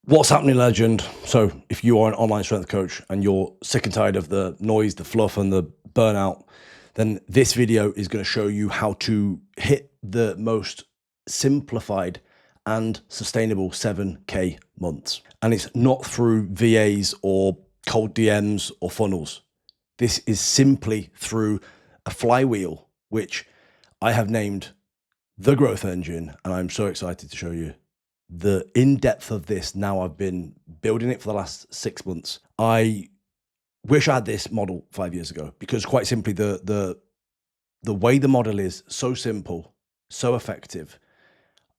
What's happening, legend? So if you are an online strength coach and you're sick and tired of the noise, the fluff and the burnout, then this video is going to show you how to hit the most simplified and sustainable 7K months. And it's not through VAs or cold DMs or funnels. This is simply through a flywheel, which I have named the growth engine. And I'm so excited to show you the in-depth of this. Now I've been building it for the last 6 months. I wish I had this model 5 years ago, because quite simply the way the model is so simple, so effective,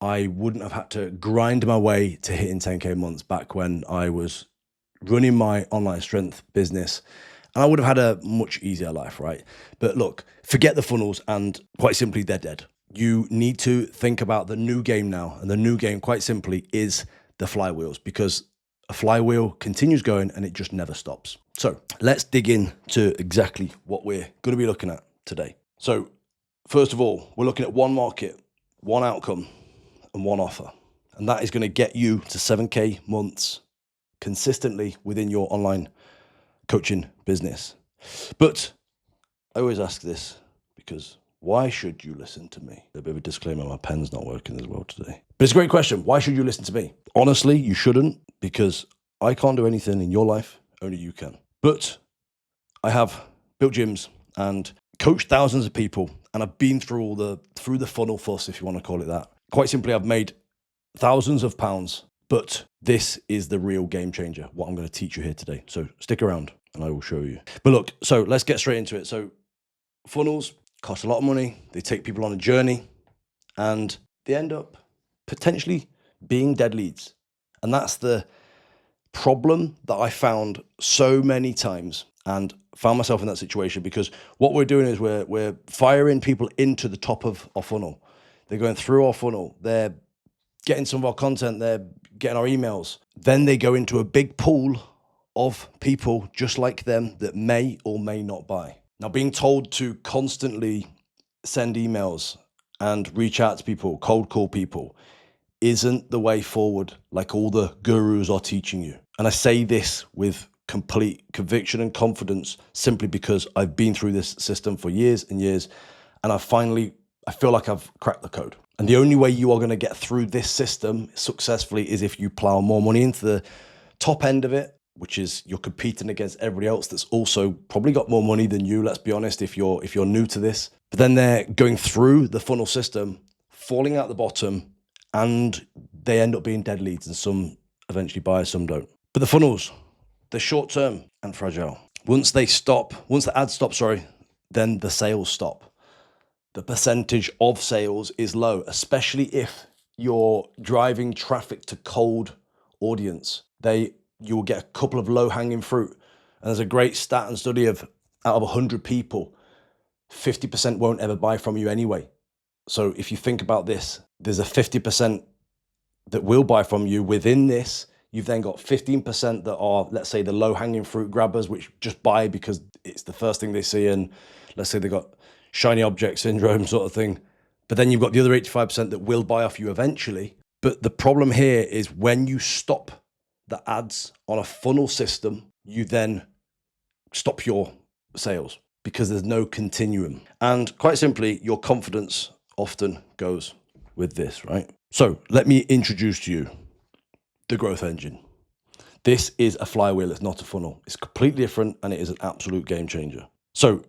I wouldn't have had to grind my way to hitting 10K months back when I was running my online strength business, and I would have had a much easier life, right? But look, forget the funnels, and quite simply, they're dead. You need to think about the new game now. And the new game, quite simply, is the flywheels, because a flywheel continues going and it just never stops. So let's dig into exactly what we're going to be looking at today. So first of all, we're looking at one market, one outcome, and one offer. And that is going to get you to 7K months consistently within your online coaching business. But I always ask this, because why should you listen to me? A bit of a disclaimer, my pen's not working as well today. But it's a great question. Why should you listen to me? Honestly, you shouldn't, because I can't do anything in your life, only you can. But I have built gyms and coached thousands of people, and I've been through the funnel fuss, if you want to call it that. Quite simply, I've made thousands of pounds, but this is the real game changer, what I'm going to teach you here today. So stick around and I will show you. But look, so let's get straight into it. So funnels cost a lot of money. They take people on a journey and they end up potentially being dead leads. And that's the problem that I found so many times, and found myself in that situation, because what we're doing is we're firing people into the top of our funnel. They're going through our funnel. They're getting some of our content. They're getting our emails. Then they go into a big pool of people just like them that may or may not buy. Now, being told to constantly send emails and reach out to people, cold call people, isn't the way forward, like all the gurus are teaching you. And I say this with complete conviction and confidence, simply because I've been through this system for years and years, and I feel like I've cracked the code. And the only way you are going to get through this system successfully is if you plow more money into the top end of it, which is you're competing against everybody else that's also probably got more money than you, let's be honest, if you're new to this. But then they're going through the funnel system, falling out the bottom, and they end up being dead leads, and some eventually buy, some don't. But the funnels, they're short term and fragile. Once the ads stop, then the sales stop. The percentage of sales is low, especially if you're driving traffic to cold audience. You will get a couple of low-hanging fruit. And there's a great stat and study of, out of 100 people, 50% won't ever buy from you anyway. So if you think about this, there's a 50% that will buy from you. Within this, you've then got 15% that are, let's say, the low-hanging fruit grabbers, which just buy because it's the first thing they see, and let's say they got shiny object syndrome sort of thing. But then you've got the other 85% that will buy off you eventually. But the problem here is when you stop the ads on a funnel system, you then stop your sales, because there's no continuum. And quite simply, your confidence often goes with this, right? So let me introduce to you the growth engine. This is a flywheel. It's not a funnel. It's completely different, and it is an absolute game changer. So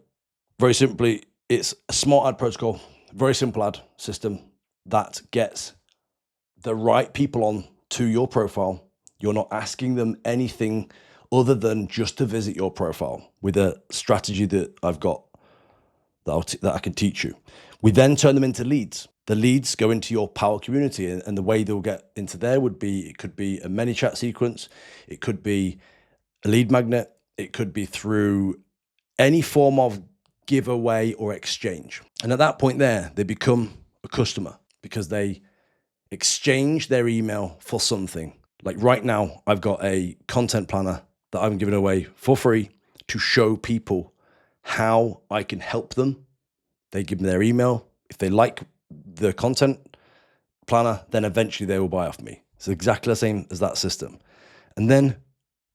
very simply, it's a smart ad protocol, very simple ad system that gets the right people on to your profile. You're not asking them anything other than just to visit your profile, with a strategy that I've got that I can teach you. We then turn them into leads. The leads go into your power community, and the way they'll get into there it could be a ManyChat sequence. It could be a lead magnet. It could be through any form of giveaway or exchange. And at that point there, they become a customer, because they exchange their email for something. Like right now, I've got a content planner that I'm giving away for free to show people how I can help them. They give me their email. If they like the content planner, then eventually they will buy off me. It's exactly the same as that system. And then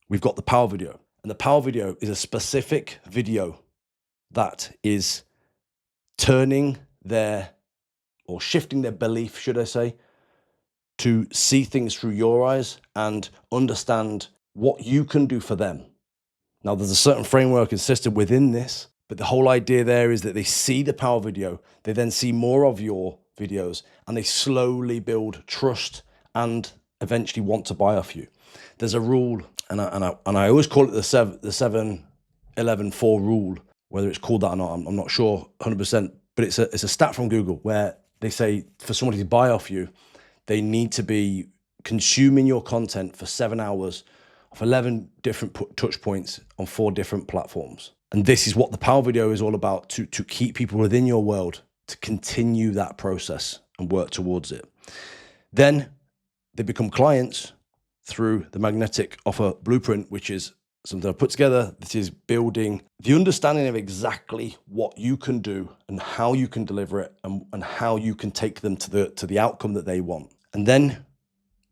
we've got the power video. And the power video is a specific video that is turning their, or shifting their belief, should I say, to see things through your eyes and understand what you can do for them. Now, there's a certain framework and system within this, but the whole idea there is that they see the power video, they then see more of your videos, and they slowly build trust and eventually want to buy off you. There's a rule, and I always call it the 7-11-4 rule. Whether it's called that or not, I'm not sure 100%, but it's a stat from Google where they say for somebody to buy off you, they need to be consuming your content for 7 hours of 11 different touch points on 4 different platforms. And this is what the power video is all about, to keep people within your world, to continue that process and work towards it. Then they become clients through the Magnetic Offer Blueprint, which is something I've put together. This is building the understanding of exactly what you can do and how you can deliver it, and how you can take them to the outcome that they want. And then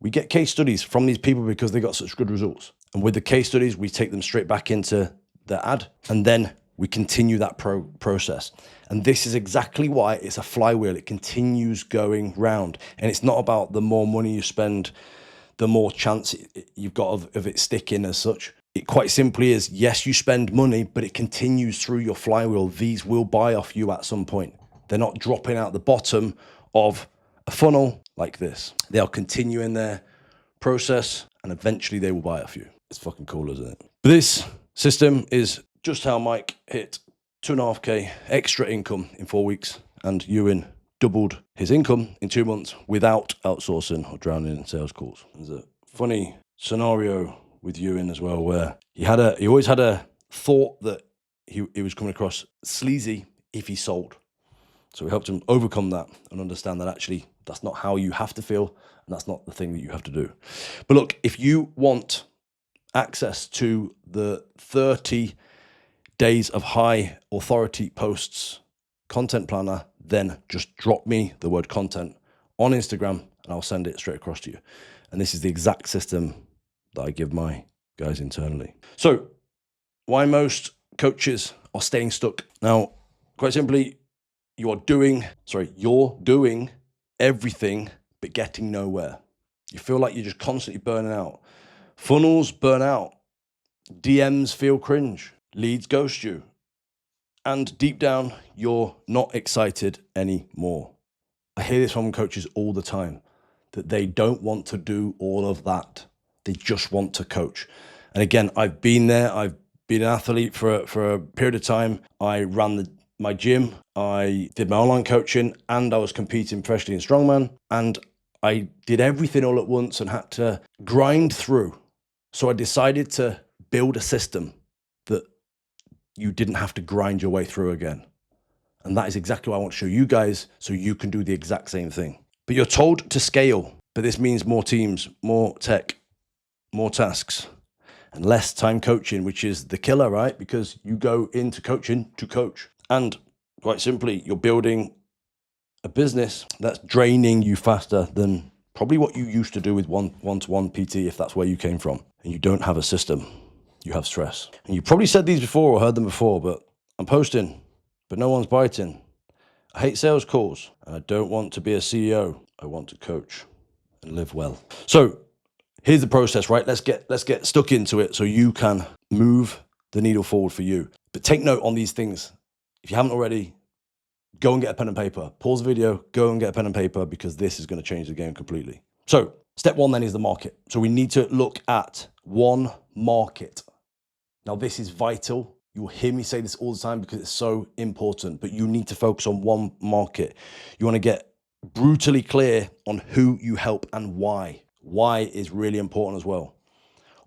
we get case studies from these people because they got such good results. And with the case studies, we take them straight back into the ad, and then we continue that process. And this is exactly why it's a flywheel. It continues going round. And it's not about the more money you spend, the more chance you've got of it sticking as such. It quite simply is, yes, you spend money, but it continues through your flywheel. These will buy off you at some point. They're not dropping out the bottom of a funnel like this. They'll continue in their process, and eventually they will buy off you. It's fucking cool, isn't it? But this system is just how Mike hit 2.5K extra income in 4 weeks, and Ewan doubled his income in 2 months without outsourcing or drowning in sales calls. There's a funny scenario with Ewan as well, where he always had a thought that he was coming across sleazy if he sold. So we helped him overcome that and understand that actually that's not how you have to feel, and that's not the thing that you have to do. But look, if you want access to the 30 days of high authority posts content planner, then just drop me the word content on Instagram and I'll send it straight across to you. And this is the exact system that I give my guys internally. So why most coaches are staying stuck? Now, quite simply, you're doing everything but getting nowhere. You feel like you're just constantly burning out. Funnels burn out. DMs feel cringe. Leads ghost you. And deep down, you're not excited anymore. I hear this from coaches all the time, that they don't want to do all of that. They just want to coach. And again, I've been there. I've been an athlete for a period of time. I ran my gym. I did my online coaching, and I was competing professionally in strongman. And I did everything all at once and had to grind through. So I decided to build a system that you didn't have to grind your way through again. And that is exactly what I want to show you guys, so you can do the exact same thing. But you're told to scale, but this means more teams, more tech, more tasks, and less time coaching, which is the killer, right? Because you go into coaching to coach. And quite simply, you're building a business that's draining you faster than probably what you used to do with one-to-one PT, if that's where you came from. And you don't have a system. You have stress. And you probably said these before or heard them before, but I'm posting, but no one's biting. I hate sales calls, and I don't want to be a CEO. I want to coach and live well. So here's the process, right? Let's get stuck into it so you can move the needle forward for you. But take note on these things. If you haven't already, go and get a pen and paper. Pause the video, go and get a pen and paper, because this is going to change the game completely. So step one then is the market. So we need to look at one market. Now this is vital. You will hear me say this all the time because it's so important, but you need to focus on one market. You want to get brutally clear on who you help and why. Why is really important as well.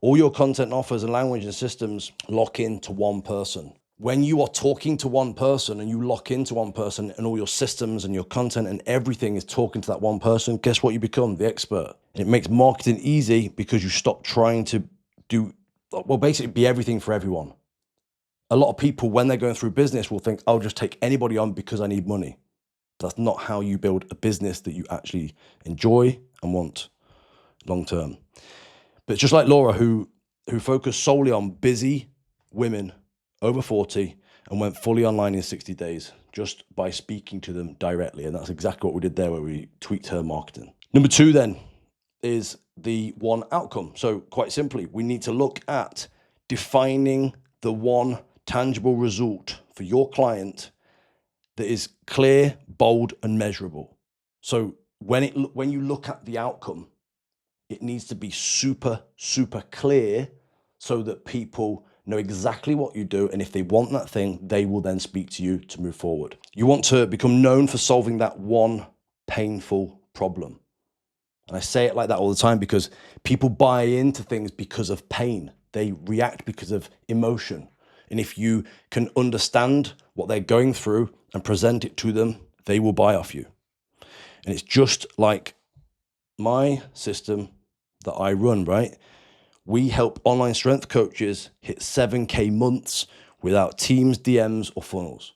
All your content offers and language and systems lock into one person. When you are talking to one person and you lock into one person, and all your systems and your content and everything is talking to that one person, guess what you become? The expert. And it makes marketing easy because you stop trying to basically be everything for everyone. A lot of people, when they're going through business, will think, I'll just take anybody on because I need money. That's not how you build a business that you actually enjoy and want long term. But it's just like Laura, who focused solely on busy women over 40 and went fully online in 60 days just by speaking to them directly. And that's exactly what we did there, where we tweaked her marketing. Number 2 then is the one outcome. So quite simply, we need to look at defining the one tangible result for your client that is clear, bold, and measurable. So when you look at the outcome, it needs to be super, super clear so that people know exactly what you do. And if they want that thing, they will then speak to you to move forward. You want to become known for solving that one painful problem. And I say it like that all the time because people buy into things because of pain. They react because of emotion. And if you can understand what they're going through and present it to them, they will buy off you. And it's just like my system that I run, right? We help online strength coaches hit 7K months without Teams, DMs, or funnels.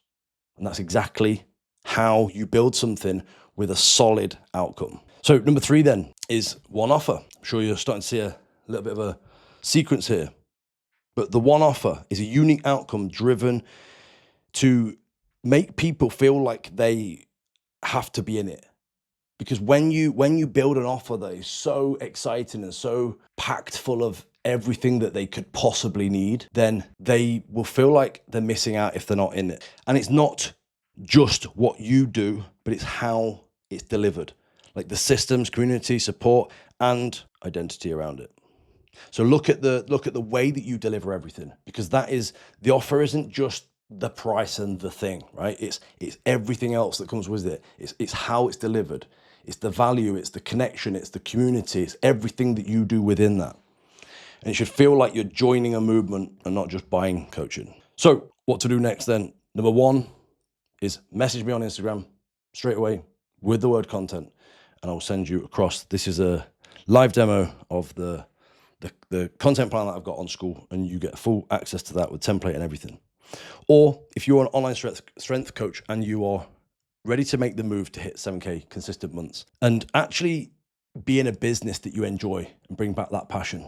And that's exactly how you build something with a solid outcome. So number 3 then is one offer. I'm sure you're starting to see a little bit of a sequence here. But the one offer is a unique outcome driven to make people feel like they have to be in it. Because when you build an offer that is so exciting and so packed full of everything that they could possibly need, then they will feel like they're missing out if they're not in it. And it's not just what you do, but it's how it's delivered. Like the systems, community, support, and identity around it. So look at the way that you deliver everything, because that is, the offer isn't just the price and the thing, right? It's everything else that comes with it. It's how it's delivered. It's the value, it's the connection, it's the community, it's everything that you do within that. And it should feel like you're joining a movement and not just buying coaching. So what to do next then? Number 1 is message me on Instagram straight away with the word content, and I'll send you across. This is a live demo of the content plan that I've got on Skool, and you get full access to that with template and everything. Or if you're an online strength coach and you are ready to make the move to hit 7K consistent months and actually be in a business that you enjoy and bring back that passion,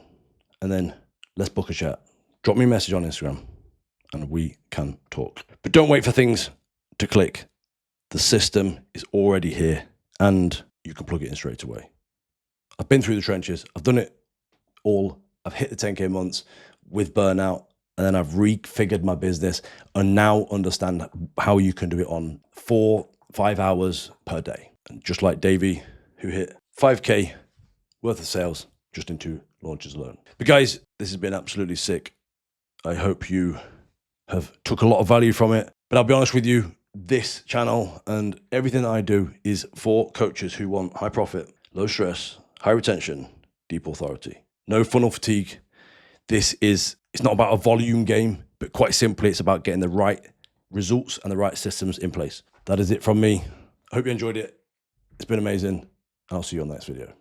and then let's book a chat. Drop me a message on Instagram and we can talk. But don't wait for things to click. The system is already here and you can plug it in straight away. I've been through the trenches. I've done it all. I've hit the 10K months with burnout, and then I've refigured my business and now understand how you can do it on 4-5 hours per day. And just like Davey, who hit 5K worth of sales just in 2 launches alone. But guys, this has been absolutely sick. I hope you have took a lot of value from it. But I'll be honest with you, this channel and everything that I do is for coaches who want high profit, low stress, high retention, deep authority. No funnel fatigue. It's not about a volume game, but quite simply, it's about getting the right results and the right systems in place. That is it from me. I hope you enjoyed it. It's been amazing. I'll see you on the next video.